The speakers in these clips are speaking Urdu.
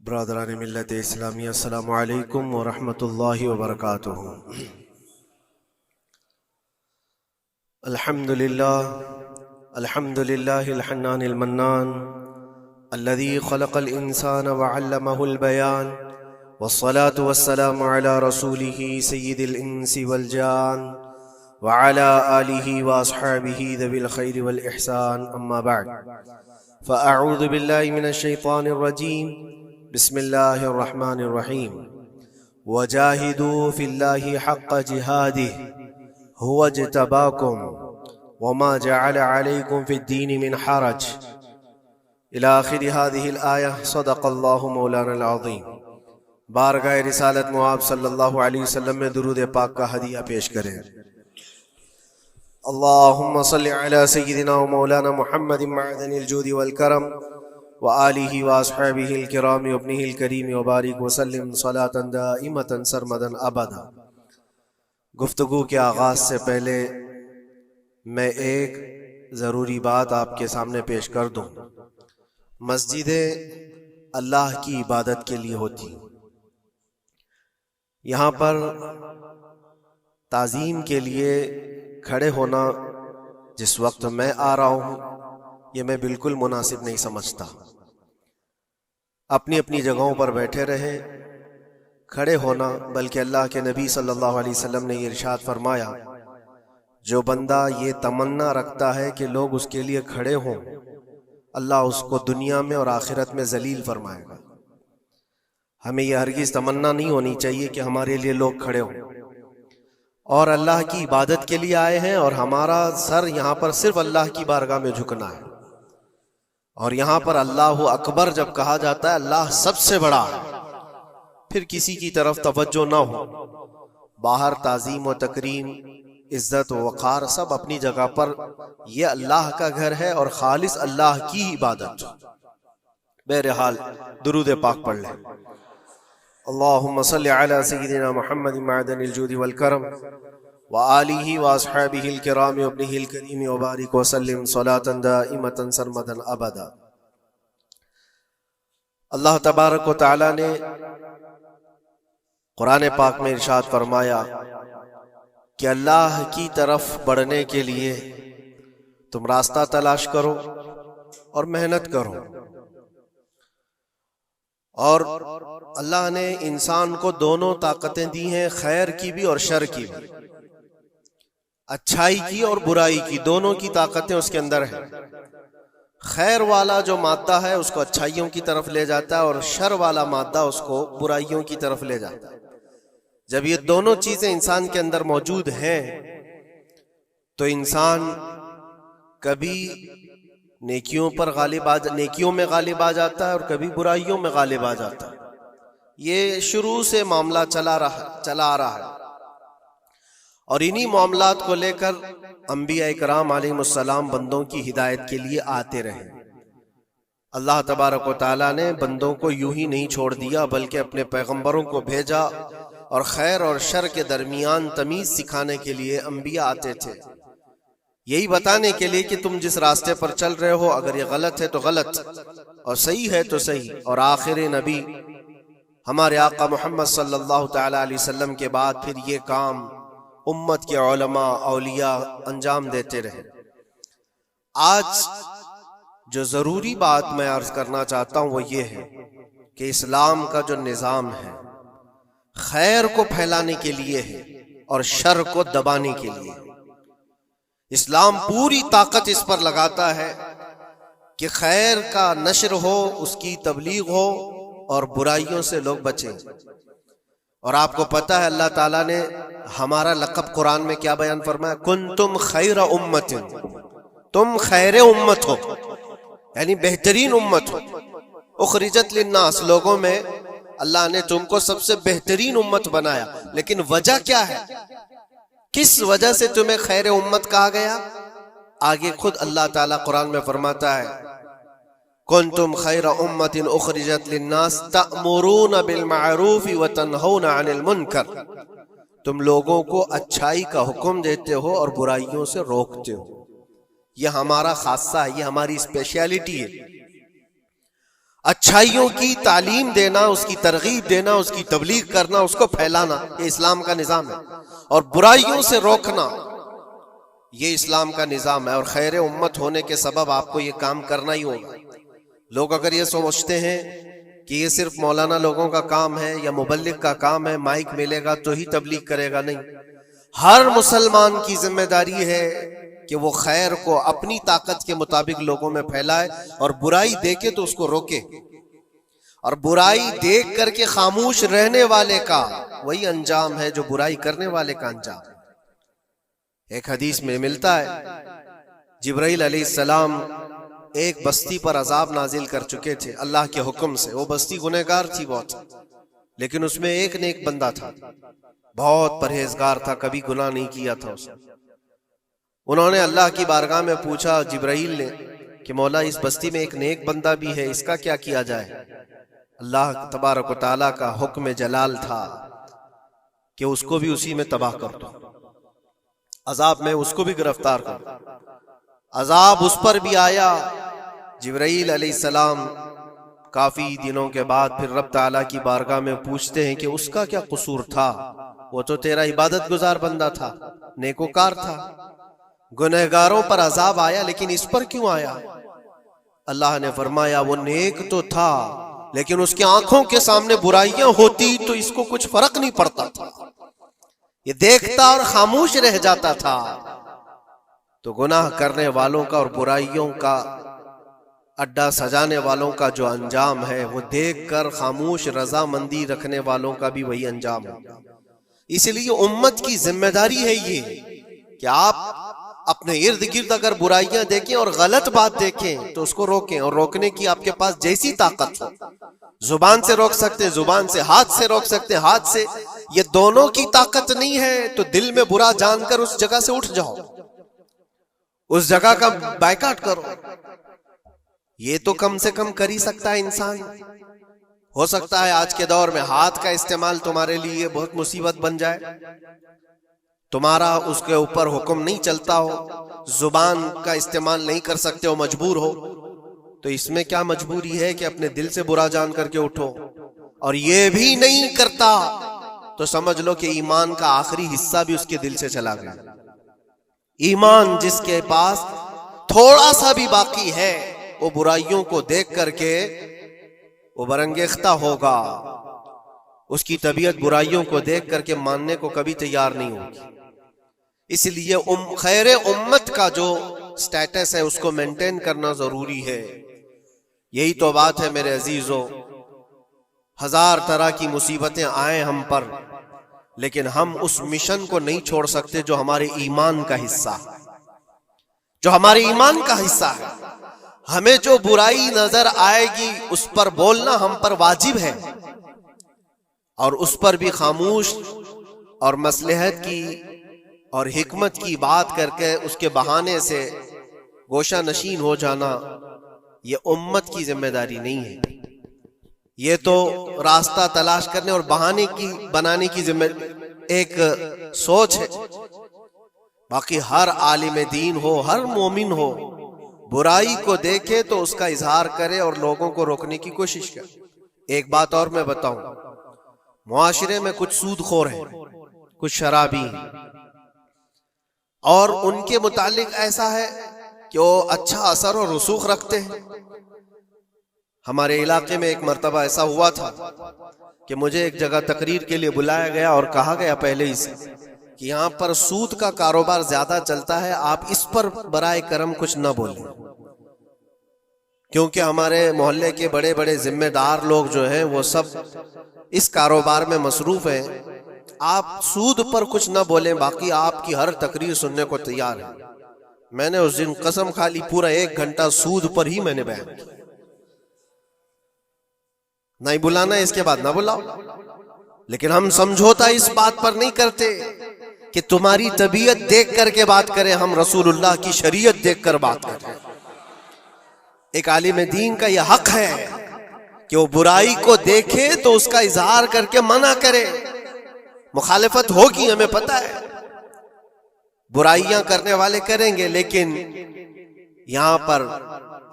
برادران ملت اسلامی، السلام علیکم ورحمۃ اللہ وبرکاتہ۔ الحمد للہ الحنان المنان الذي خلق الانسان وعلمه البيان، والصلاة والسلام على رسوله سید الانس والجان وعلى آلہ واصحابہ ذوی الخیر والاحسان، اما بعد فاعوذ باللہ من الشیطان الرجیم، بسم اللہ الرحمن الرحیم۔ وجاہدوا فی اللہ حق جہادہ هو اجتباکم وما جعل علیکم فی الدین من حرج الی آخر هذه الآیہ، صدق اللہ مولانا العظیم۔ بارگاہ رسالت مآب صلی اللہ علیہ وسلم میں درود پاک کا ہدیہ پیش کریں۔ اللہم صلی علی سیدنا و مولانا محمد معدن الجود والکرم وآلہ واصحابہ الکرام وابنہ الکریم وبارک وسلم صلاۃ دائمۃ سرمدا ابدا۔ گفتگو کے آغاز سے پہلے میں ایک ضروری بات آپ کے سامنے پیش کر دوں۔ مسجدیں اللہ کی عبادت کے لیے ہوتی ہیں۔ یہاں پر تعظیم کے لیے کھڑے ہونا جس وقت میں آ رہا ہوں، یہ میں بالکل مناسب نہیں سمجھتا۔ اپنی اپنی جگہوں پر بیٹھے رہیں، کھڑے ہونا، بلکہ اللہ کے نبی صلی اللہ علیہ وسلم نے یہ ارشاد فرمایا، جو بندہ یہ تمنا رکھتا ہے کہ لوگ اس کے لیے کھڑے ہوں، اللہ اس کو دنیا میں اور آخرت میں ذلیل فرمائے گا۔ ہمیں یہ ہرگز تمنا نہیں ہونی چاہیے کہ ہمارے لیے لوگ کھڑے ہوں، اور اللہ کی عبادت کے لیے آئے ہیں اور ہمارا سر یہاں پر صرف اللہ کی بارگاہ میں جھکنا ہے۔ اور یہاں پر اللہ اکبر جب کہا جاتا ہے، اللہ سب سے بڑا ہے، پھر کسی کی طرف توجہ نہ ہو۔ باہر تعظیم و تکریم، عزت و وقار سب اپنی جگہ پر، یہ اللہ کا گھر ہے اور خالص اللہ کی عبادت۔ بہرحال درود پاک پڑھ لیں۔ اللہم صلی علی سیدنا محمد معدن الجود والکرم وآلہ واصحابہ الکرام وابنہ الکریم وبارک وسلم صلاۃ دائمۃ سرمدا ابدا۔ اللہ تبارک و تعالی نے قرآن پاک میں ارشاد فرمایا کہ اللہ کی طرف بڑھنے کے لیے تم راستہ تلاش کرو اور محنت کرو۔ اور اللہ نے انسان کو دونوں طاقتیں دی ہیں، خیر کی بھی اور شر کی بھی، اچھائی کی اور برائی کی، دونوں کی طاقتیں اس کے اندر ہیں۔ خیر والا جو مادہ ہے اس کو اچھائیوں کی طرف لے جاتا ہے، اور شر والا مادہ اس کو برائیوں کی طرف لے جاتا ہے۔ جب یہ دونوں چیزیں انسان کے اندر موجود ہیں تو انسان کبھی نیکیوں میں غالب آ جاتا ہے اور کبھی برائیوں میں غالب آ جاتا ہے۔ یہ شروع سے معاملہ چلا آ رہا ہے، اور انہی معاملات کو لے کر انبیاء اکرام علیہ السلام بندوں کی ہدایت کے لیے آتے رہے۔ اللہ تبارک و تعالیٰ نے بندوں کو یوں ہی نہیں چھوڑ دیا، بلکہ اپنے پیغمبروں کو بھیجا، اور خیر اور شر کے درمیان تمیز سکھانے کے لیے انبیاء آتے تھے، یہی بتانے کے لیے کہ تم جس راستے پر چل رہے ہو، اگر یہ غلط ہے تو غلط اور صحیح ہے تو صحیح۔ اور آخر نبی ہمارے آقا محمد صلی اللہ تعالی علیہ وسلم کے بعد پھر یہ کام امت کے علماء اولیاء انجام دیتے رہے۔ آج جو ضروری بات میں عرض کرنا چاہتا ہوں وہ یہ ہے کہ اسلام کا جو نظام ہے، خیر کو پھیلانے کے لیے ہے اور شر کو دبانے کے لیے ہے۔ اسلام پوری طاقت اس پر لگاتا ہے کہ خیر کا نشر ہو، اس کی تبلیغ ہو، اور برائیوں سے لوگ بچیں۔ اور آپ کو پتہ ہے اللہ تعالیٰ نے ہمارا لقب قرآن میں کیا بیان فرمایا؟ کنتم خیر امت، تم خیر امت ہو، یعنی بہترین امت ہو۔ اخرجت للناس، لوگوں میں اللہ نے تم کو سب سے بہترین امت بنایا، لیکن وجہ کیا ہے؟ کس وجہ سے تمہیں خیر امت کہا گیا؟ آگے خود اللہ تعالیٰ قرآن میں فرماتا ہے، کنتم خیر امت اخرجت للناس تأمرون بالمعروف وتنہون عن المنکر، تم لوگوں کو اچھائی کا حکم دیتے ہو اور برائیوں سے روکتے ہو۔ یہ ہمارا خاصہ ہے، یہ ہماری اسپیشلٹی ہے۔ اچھائیوں کی تعلیم دینا، اس کی ترغیب دینا، اس کی تبلیغ کرنا، اس کو پھیلانا، یہ اسلام کا نظام ہے. اور برائیوں سے روکنا، یہ اسلام کا نظام ہے. اور خیر امت ہونے کے سبب آپ کو یہ کام کرنا ہی ہوگا. لوگ اگر یہ سمجھتے ہیں کہ یہ صرف مولانا لوگوں کا کام ہے یا مبلغ کا کام ہے، مائک ملے گا تو ہی تبلیغ کرے گا، نہیں. ہر مسلمان کی ذمہ داری ہے کہ وہ خیر کو اپنی طاقت کے مطابق لوگوں میں پھیلائے، اور برائی دیکھے تو اس کو روکے. اور برائی دیکھ کر کے خاموش رہنے والے کا وہی انجام ہے جو برائی کرنے والے کا انجام. ایک حدیث میں ملتا ہے جبرائیل علیہ السلام ایک بستی پر عذاب نازل کر چکے تھے اللہ کے حکم سے. وہ بستی گنہگار تھی بہت، لیکن اس میں ایک نیک بندہ تھا، بہت پرہیزگار تھا، کبھی گناہ نہیں کیا تھا اس نے. انہوں نے اللہ کی بارگاہ میں پوچھا جبرائیل نے کہ مولا اس بستی میں ایک نیک بندہ بھی ہے، اس کا کیا کیا جائے؟ اللہ تبارک و تعالیٰ کا حکم جلال تھا کہ اس کو بھی اسی میں تباہ کر دو، عذاب میں اس کو بھی گرفتار کر دو. عذاب اس پر بھی آیا. جبرائیل علیہ السلام کافی دنوں کے بعد پھر رب تعالیٰ کی بارگاہ میں پوچھتے ہیں کہ اس کا کیا قصور تھا؟ وہ تو تیرا عبادت گزار بندہ تھا، نیکوکار تھا. گنہگاروں پر عذاب آیا لیکن اس پر کیوں آیا؟ اللہ نے فرمایا وہ نیک تو تھا لیکن اس کی آنکھوں کے سامنے برائیاں ہوتی تو اس کو کچھ فرق نہیں پڑتا تھا، یہ دیکھتا اور خاموش رہ جاتا تھا. تو گناہ کرنے والوں کا اور برائیوں کا اڈا سجانے والوں کا جو انجام ہے وہ دیکھ کر خاموش رضامندی رکھنے والوں کا بھی وہی انجام ہوگا. اس لیے امت کی ذمہ داری ہے یہ کہ آپ اپنے ارد گرد اگر برائیاں دیکھیں اور غلط بات دیکھیں تو اس کو روکیں، اور روکنے کی آپ کے پاس جیسی طاقت ہو. زبان سے روک سکتے، زبان سے، ہاتھ سے روک سکتے، ہاتھ سے. یہ دونوں کی طاقت نہیں ہے تو دل میں برا جان کر اس جگہ سے اٹھ جاؤ، اس جگہ کا بائیکاٹ کرو. یہ تو کم سے کم کر ہی سکتا ہے انسان. ہو سکتا ہے آج کے دور میں ہاتھ کا استعمال تمہارے لیے بہت مصیبت بن جائے، تمہارا اس کے اوپر حکم نہیں چلتا ہو، زبان کا استعمال نہیں کر سکتے ہو، مجبور ہو. تو اس میں کیا مجبوری ہے کہ اپنے دل سے برا جان کر کے اٹھو. اور یہ بھی نہیں کرتا تو سمجھ لو کہ ایمان کا آخری حصہ بھی اس کے دل سے چلا گیا. ایمان جس کے پاس تھوڑا سا بھی باقی ہے وہ برائیوں کو دیکھ کر کے وہ برانگیختہ ہوگا، اس کی طبیعت برائیوں کو دیکھ کر کے ماننے کو کبھی تیار نہیں ہوگی. اس لیے خیر امت کا جو سٹیٹس ہے اس کو مینٹین کرنا ضروری ہے. یہی تو بات ہے میرے عزیزو. ہزار طرح کی مصیبتیں آئیں ہم پر، لیکن ہم اس مشن کو نہیں چھوڑ سکتے جو ہمارے ایمان کا حصہ ہے، جو ہمارے ایمان کا حصہ ہے. ہمیں جو برائی نظر آئے گی اس پر بولنا ہم پر واجب ہے، اور اس پر بھی خاموش اور مصلحت کی اور حکمت کی بات کر کے اس کے بہانے سے گوشہ نشین ہو جانا یہ امت کی ذمہ داری نہیں ہے. یہ تو راستہ تلاش کرنے اور بہانے کی بنانے کی ذمہ ایک سوچ ہے. باقی ہر عالم دین ہو، ہر مومن ہو، برائی کو دیکھے تو اس کا اظہار کرے اور لوگوں کو روکنے کی کوشش کرے. ایک بات اور میں بتاؤں، معاشرے میں کچھ سود خور ہیں، کچھ شرابی ہیں، اور ان کے متعلق ایسا ہے کہ وہ اچھا اثر اور رسوخ رکھتے ہیں. ہمارے علاقے میں ایک مرتبہ ایسا ہوا تھا کہ مجھے ایک جگہ تقریر کے لیے بلایا گیا اور کہا گیا پہلے ہی سے کہ یہاں پر سود کا کاروبار زیادہ چلتا ہے، آپ اس پر برائے کرم کچھ نہ بولیں، کیونکہ ہمارے محلے کے بڑے بڑے ذمہ دار لوگ جو ہیں وہ سب اس کاروبار میں مصروف ہیں. آپ سود پر کچھ نہ بولیں، باقی آپ کی ہر تقریر سننے کو تیار ہے. میں نے اس دن قسم کھا لی پورا 1 گھنٹہ سود پر ہی میں نے بیان کیا. نہیں بلانا اس کے بعد نہ بلاؤ، لیکن ہم سمجھوتا اس بات پر نہیں کرتے کہ تمہاری طبیعت دیکھ کر کے بات کریں، ہم رسول اللہ کی شریعت دیکھ کر بات کریں. ایک عالم دین کا یہ حق ہے کہ وہ برائی کو دیکھے تو اس کا اظہار کر کے منع کرے. مخالفت ہوگی، ہمیں پتہ ہے، برائیاں کرنے والے کریں گے، لیکن یہاں پر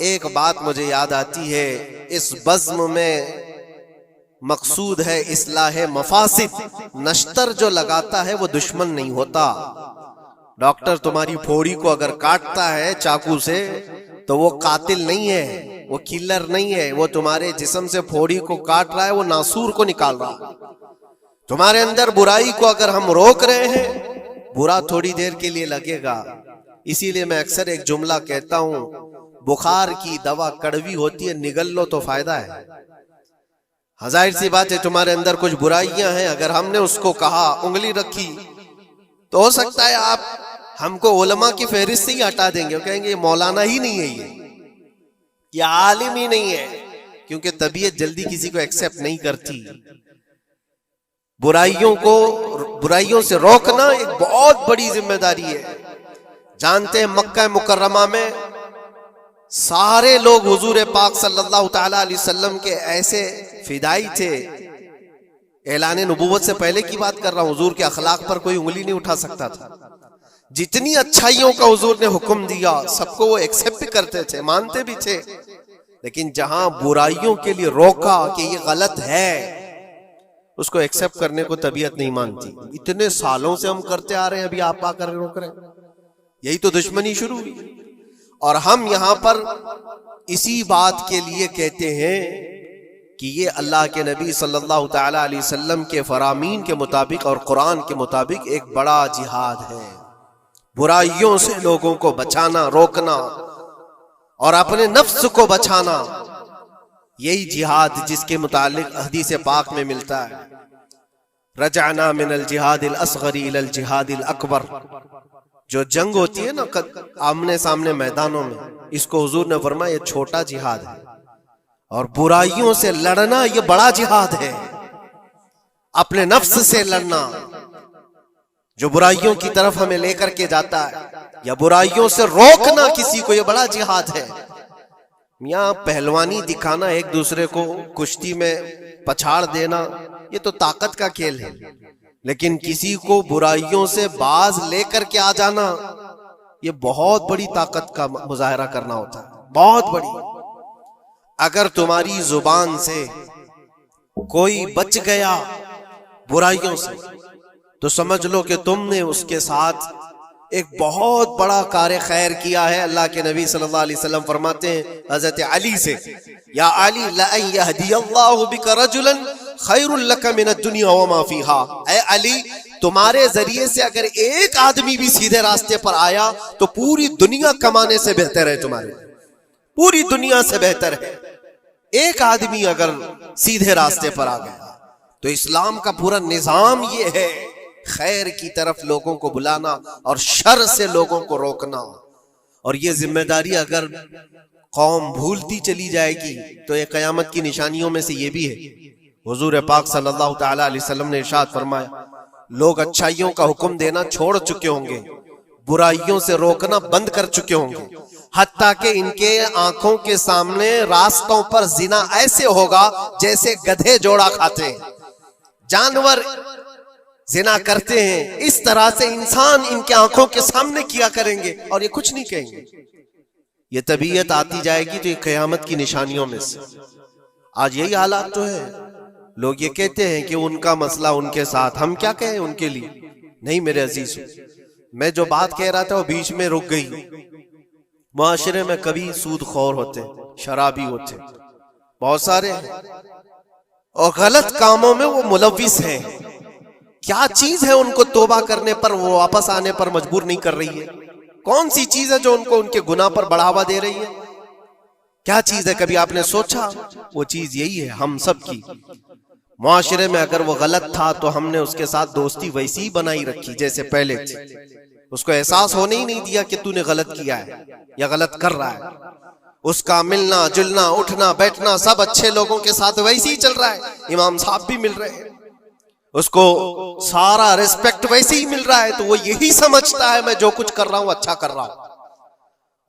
ایک بات مجھے یاد آتی ہے، اس بزم میں مقصود ہے اصلاح مفاسد. نشتر جو لگاتا ہے وہ دشمن نہیں ہوتا. ڈاکٹر تمہاری پھوڑی کو اگر کاٹتا ہے چاقو سے تو وہ قاتل نہیں ہے، وہ کلر نہیں ہے، وہ تمہارے جسم سے پھوڑی کو کاٹ رہا ہے، وہ ناسور کو نکال رہا ہے. تمہارے اندر برائی کو اگر ہم روک رہے ہیں، برا تھوڑی دیر کے لیے لگے گا. اسی لیے میں اکثر ایک جملہ کہتا ہوں، بخار کی دوا کڑوی ہوتی ہے، نگل لو تو فائدہ ہے. ظاہر سی بات ہے تمہارے اندر کچھ برائیاں ہیں، اگر ہم نے اس کو کہا، انگلی رکھی، تو ہو سکتا ہے آپ ہم کو علماء کی فہرست سے ہی ہٹا دیں گے، کہیں گے یہ مولانا ہی نہیں ہے، یہ عالم ہی نہیں ہے، کیونکہ طبیعت جلدی کسی کو ایکسپٹ نہیں کرتی. برائیوں سے روکنا ایک بہت بڑی ذمہ داری ہے. جانتے ہیں مکہ مکرمہ میں سارے لوگ حضور پاک صلی اللہ تعالی علیہ وسلم کے ایسے فدائی تھے. اعلان نبوت سے پہلے کی بات کر رہا ہوں، حضور کے اخلاق پر کوئی انگلی نہیں اٹھا سکتا تھا. جتنی اچھائیوں کا حضور نے حکم دیا سب کو وہ ایکسپٹ کرتے تھے، مانتے بھی تھے. لیکن جہاں برائیوں کے لیے روکا کہ یہ غلط ہے، اس کو ایکسپٹ کرنے کو طبیعت نہیں مانتی. اتنے سالوں سے ہم کرتے آ رہے ہیں، ابھی آپ آ کر روک رہے ہیں، یہی تو دشمنی شروع ہوئی. اور ہم یہاں پر اسی بات کے لیے کہتے ہیں کہ یہ اللہ کے نبی صلی اللہ تعالی علیہ وسلم کے فرامین کے مطابق اور قرآن کے مطابق ایک بڑا جہاد ہے. برائیوں سے لوگوں کو بچانا، روکنا اور اپنے نفس کو بچانا، یہی جہاد جس کے متعلق حدیث پاک میں ملتا ہے، رجعنا من الجہاد الاصغر الى الجہاد الاکبر. جو جنگ ہوتی ہے نا آمنے سامنے میدانوں میں، اس کو حضور نے فرمایا یہ چھوٹا جہاد ہے، اور برائیوں سے لڑنا یہ بڑا جہاد ہے. اپنے نفس سے لڑنا جو برائیوں کی طرف ہمیں لے کر کے جاتا ہے، یا برائیوں سے روکنا کسی کو، یہ بڑا جہاد ہے. یہاں پہلوانی دکھانا، ایک دوسرے کو کشتی میں پچھاڑ دینا، یہ تو طاقت کا کھیل ہے. لیکن کسی کو برائیوں سے باز لے کر کے آ جانا، یہ بہت بڑی طاقت کا مظاہرہ کرنا ہوتا ہے، بہت بڑی. اگر تمہاری زبان سے کوئی بچ گیا برائیوں سے تو سمجھ لو کہ تم نے اس کے ساتھ ایک بہت بڑا کار خیر کیا ہے. اللہ کے نبی صلی اللہ علیہ وسلم فرماتے ہیں حضرت علی سے، یا علی لَأَن يَهْدِيَ اللَّهُ بِكَ رَجُلًا خَيْرٌ لَكَ مِنَ الدُّنْيَا وَمَا فِيهَا. اے علی، تمہارے ذریعے سے اگر ایک آدمی بھی سیدھے راستے پر آیا تو پوری دنیا کمانے سے بہتر ہے، تمہارے پوری دنیا سے بہتر ہے. ایک آدمی اگر سیدھے راستے پر آ گیا تو اسلام کا پورا نظام یہ ہے، خیر کی طرف لوگوں کو بلانا اور شر سے لوگوں کو روکنا. اور یہ ذمہ داری اگر قوم بھولتی چلی جائے گی تو یہ قیامت کی نشانیوں میں سے یہ بھی ہے. حضور پاک صلی اللہ تعالی علیہ وسلم نے ارشاد فرمایا، لوگ اچھائیوں کا حکم دینا چھوڑ چکے ہوں گے، برائیوں سے روکنا بند کر چکے ہوں گے، حتیٰ کہ ان کے آنکھوں کے سامنے راستوں پر زنا ایسے ہوگا جیسے گدھے جوڑا کھاتے ہیں، جانور زنا کرتے ہیں، اس طرح سے انسان ان کے آنکھوں کے سامنے کیا کریں گے اور یہ کچھ نہیں کہیں گے. یہ طبیعت آتی جائے گی تو یہ قیامت کی نشانیوں میں سے. آج یہی حالات تو ہے. لوگ یہ کہتے ہیں کہ ان کا مسئلہ ان کے ساتھ، ہم کیا کہیں ان کے لیے. نہیں میرے عزیز، میں جو بات کہہ رہا تھا وہ بیچ میں رک گئی. معاشرے میں کبھی سود خور ہوتے، شرابی ہوتے، بہت سارے ہیں، اور غلط کاموں میں وہ ملوث ہیں. کیا چیز ہے ان کو توبہ کرنے پر، وہ واپس آنے پر مجبور نہیں کر رہی ہے؟ کون سی چیز ہے جو ان کو ان کے گناہ پر بڑھاوا دے رہی ہے؟ کیا چیز ہے؟ کبھی آپ نے سوچا؟ وہ چیز یہی ہے ہم سب کی. معاشرے میں اگر وہ غلط تھا تو ہم نے اس کے ساتھ دوستی ویسی ہی بنائی رکھی جیسے پہلے تھی. اس کو احساس ہونے ہی نہیں دیا کہ تو نے غلط کیا ہے یا غلط کر رہا ہے. اس کا ملنا جلنا اٹھنا بیٹھنا سب اچھے لوگوں کے ساتھ ویسے ہی چل رہا ہے. امام صاحب بھی مل رہے ہیں، اس کو سارا ریسپیکٹ ویسے ہی مل رہا ہے، تو وہ یہی سمجھتا ہے میں جو کچھ کر رہا ہوں اچھا کر رہا ہوں.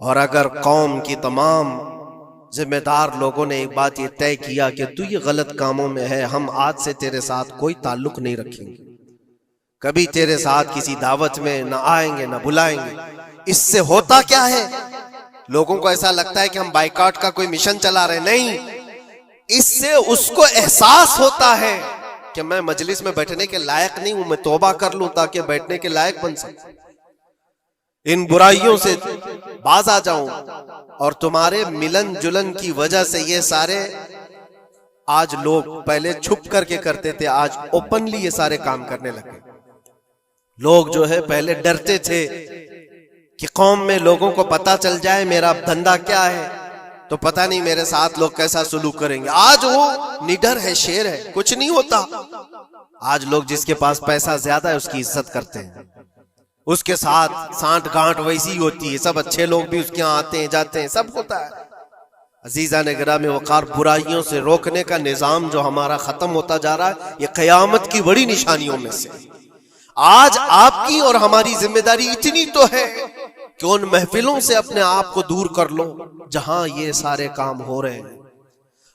اور اگر قوم کی تمام ذمہ دار لوگوں نے ایک بات یہ طے کیا کہ تو یہ غلط کاموں میں ہے، ہم آج سے تیرے ساتھ کوئی تعلق نہیں رکھیں گے، کبھی تیرے ساتھ کسی دعوت میں نہ آئیں گے نہ بلائیں گے. اس سے ہوتا کیا ہے؟ لوگوں کو ایسا لگتا ہے کہ ہم بائیکاٹ کا کوئی مشن چلا رہے، نہیں، اس سے اس کو احساس ہوتا ہے کہ میں مجلس میں بیٹھنے کے لائق نہیں ہوں، میں توبہ کر لوں تاکہ بیٹھنے کے لائق بن سکوں، ان برائیوں سے باز آ جاؤں۔ اور تمہارے ملن جلن کی وجہ سے یہ سارے آج لوگ پہلے چھپ کر کے کرتے تھے، آج اوپنلی یہ سارے کام کرنے لگے۔ لوگ جو ہے پہلے ڈرتے تھے کہ قوم میں لوگوں کو پتا چل جائے میرا دھندا کیا ہے تو پتہ نہیں میرے ساتھ لوگ کیسا سلوک کریں گے۔ آج وہ نڈر ہے، شیر ہے، کچھ نہیں ہوتا۔ آج لوگ جس کے پاس پیسہ زیادہ ہے اس کی عزت کرتے ہیں، اس کے ساتھ سانٹ گانٹ ویسی ہوتی ہے، سب اچھے لوگ بھی اس کے یہاں آتے ہیں جاتے ہیں، سب ہوتا ہے۔ عزیزان گرامی وقار، برائیوں سے روکنے کا نظام جو ہمارا ختم ہوتا جا رہا ہے، یہ قیامت کی بڑی نشانیوں میں سے۔ آج آپ کی اور ہماری ذمہ داری اتنی تو ہے کہ ان محفلوں سے اپنے آپ کو دور کر لو جہاں یہ سارے کام ہو رہے ہیں۔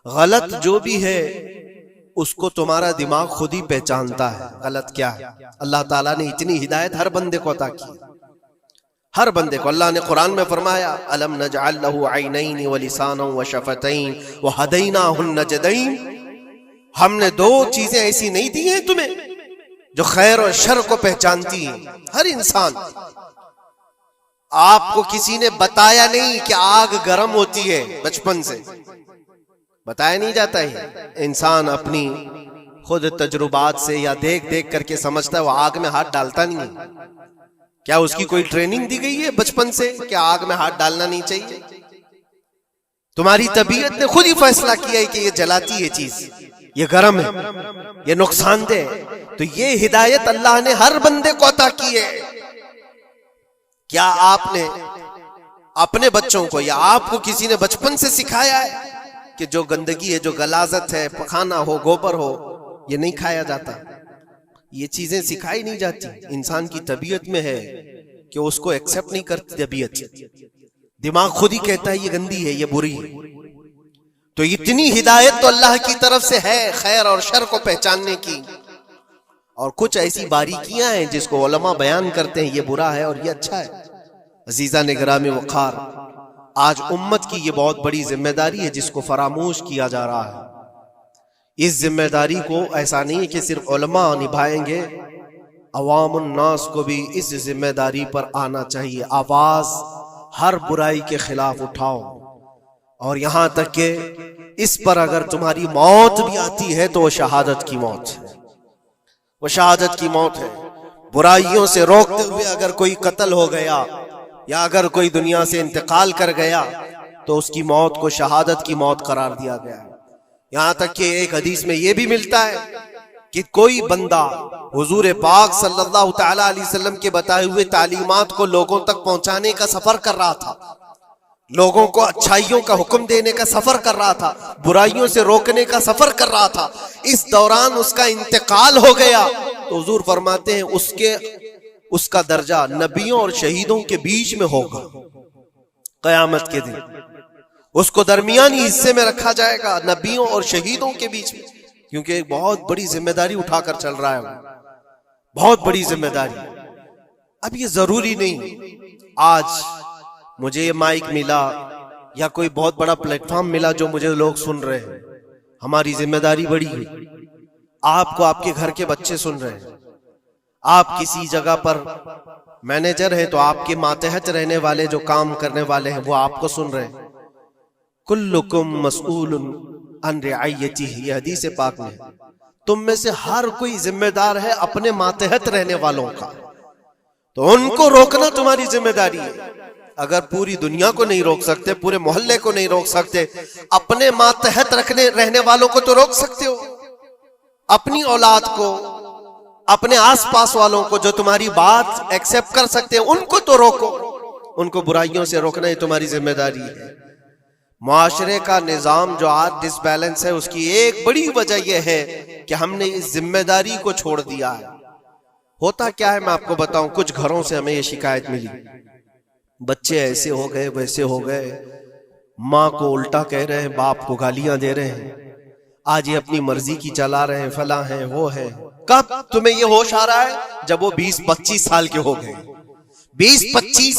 غلط جو بھی ہے اس کو تمہارا دماغ خود ہی پہچانتا ہے غلط کیا ہے۔ اللہ تعالیٰ نے اتنی ہدایت ہر بندے کو عطا کی، ہر بندے کو۔ اللہ نے قرآن میں فرمایا الم نجعل لہ عینین ولسانا وشفتین وہدیناہ النجدین، ہم نے دو چیزیں ایسی نہیں دی ہیں تمہیں جو خیر اور شر کو پہچانتی ہیں۔ ہر انسان، آپ کو کسی نے بتایا نہیں کہ آگ گرم ہوتی ہے، بچپن سے بتایا نہیں جاتا ہے، انسان اپنی خود تجربات سے یا دیکھ دیکھ کر کے سمجھتا ہے، وہ آگ میں ہاتھ ڈالتا نہیں ہے۔ کیا اس کی کوئی ٹریننگ دی گئی ہے بچپن سے کہ آگ میں ہاتھ ڈالنا نہیں چاہیے؟ تمہاری طبیعت نے خود ہی فیصلہ کیا ہے کہ یہ جلاتی ہے چیز، یہ گرم ہے، یہ نقصان دہ ہے۔ تو یہ ہدایت اللہ نے ہر بندے کو عطا کی ہے۔ کیا آپ نے اپنے بچوں کو یا آپ کو کسی نے بچپن سے سکھایا ہے کہ جو گندگی ہے، جو غلاظت ہے، پخانا ہو، گوبر ہو، یہ نہیں کھایا جاتا؟ یہ چیزیں سکھائی نہیں جاتی، انسان کی طبیعت میں ہے کہ اس کو ایکسپٹ نہیں کرتی طبیعت، دماغ خود ہی کہتا ہے یہ گندی ہے، یہ بری ہے۔ تو اتنی ہدایت تو اللہ کی طرف سے ہے خیر اور شر کو پہچاننے کی، اور کچھ ایسی باریکیاں ہیں جس کو علماء بیان کرتے ہیں یہ برا ہے اور یہ اچھا ہے۔ عزیزان گرامی وقار، آج امت کی یہ بہت بڑی ذمہ داری ہے جس کو فراموش کیا جا رہا ہے۔ اس ذمہ داری کو ایسا نہیں ہے کہ صرف علماء نبھائیں گے، عوام الناس کو بھی اس ذمہ داری پر آنا چاہیے۔ آواز ہر برائی کے خلاف اٹھاؤ، اور یہاں تک کہ اس پر اگر تمہاری موت بھی آتی ہے تو وہ شہادت کی موت ہے، وہ شہادت کی موت ہے۔ برائیوں سے روکتے ہوئے اگر کوئی قتل ہو گیا یا اگر کوئی دنیا سے انتقال کر گیا تو اس کی موت کو شہادت کی موت قرار دیا گیا ہے۔ یہاں تک کہ ایک حدیث میں یہ بھی ملتا ہے کہ کوئی بندہ حضور پاک صلی اللہ تعالی علیہ وسلم کے بتائے ہوئے تعلیمات کو لوگوں تک پہنچانے کا سفر کر رہا تھا، لوگوں کو اچھائیوں کا حکم دینے کا سفر کر رہا تھا، برائیوں سے روکنے کا سفر کر رہا تھا، اس دوران اس کا انتقال ہو گیا تو حضور فرماتے ہیں اس کا درجہ نبیوں اور شہیدوں کے بیچ میں ہوگا قیامت کے دن، اس کو درمیانی حصے میں رکھا جائے گا نبیوں اور شہیدوں کے بیچ میں، کیونکہ ایک بہت بڑی ذمہ داری اٹھا کر چل رہا ہے وہ، بہت بڑی ذمہ داری۔ اب یہ ضروری نہیں آج مجھے یہ مائک ملا یا کوئی بہت بڑا پلیٹ فارم ملا جو مجھے لوگ سن رہے ہیں، ہماری ذمہ داری بڑی ہے۔ آپ کو آپ کے گھر کے بچے سن رہے ہیں، آپ کسی جگہ پر مینیجر ہیں تو آپ کے ماتحت رہنے والے جو کام کرنے والے ہیں وہ آپ کو سن رہے ہیں۔ کلکم مسئول عن رعیتہ، یہ حدیث پاک میں، تم میں سے ہر کوئی ذمہ دار ہے اپنے ماتحت رہنے والوں کا، تو ان کو روکنا تمہاری ذمہ داری ہے۔ اگر پوری دنیا کو نہیں روک سکتے، پورے محلے کو نہیں روک سکتے، اپنے ماتحت رہنے والوں کو تو روک سکتے ہو، اپنی اولاد کو، اپنے آس پاس والوں کو جو تمہاری بات ایکسپٹ کر سکتے ہیں ان کو تو روکو، ان کو برائیوں سے روکنا ہی تمہاری ذمہ داری ہے۔ معاشرے کا نظام جو آج ڈس بیلنس ہے اس کی ایک بڑی وجہ یہ ہے کہ ہم نے اس ذمہ داری کو چھوڑ دیا ہے۔ ہوتا کیا ہے میں آپ کو بتاؤں، کچھ گھروں سے ہمیں یہ شکایت ملی، بچے ایسے ہو گئے ویسے ہو گئے، ماں کو الٹا کہہ رہے ہیں، باپ کو گالیاں دے رہے ہیں، آج یہ اپنی مرضی کی چلا رہے ہیں، فلاں ہیں وہ ہے۔ کب تمہیں یہ ہوش آ رہا ہے؟ جب وہ 20-25 سال کے ہو گئے، 20-25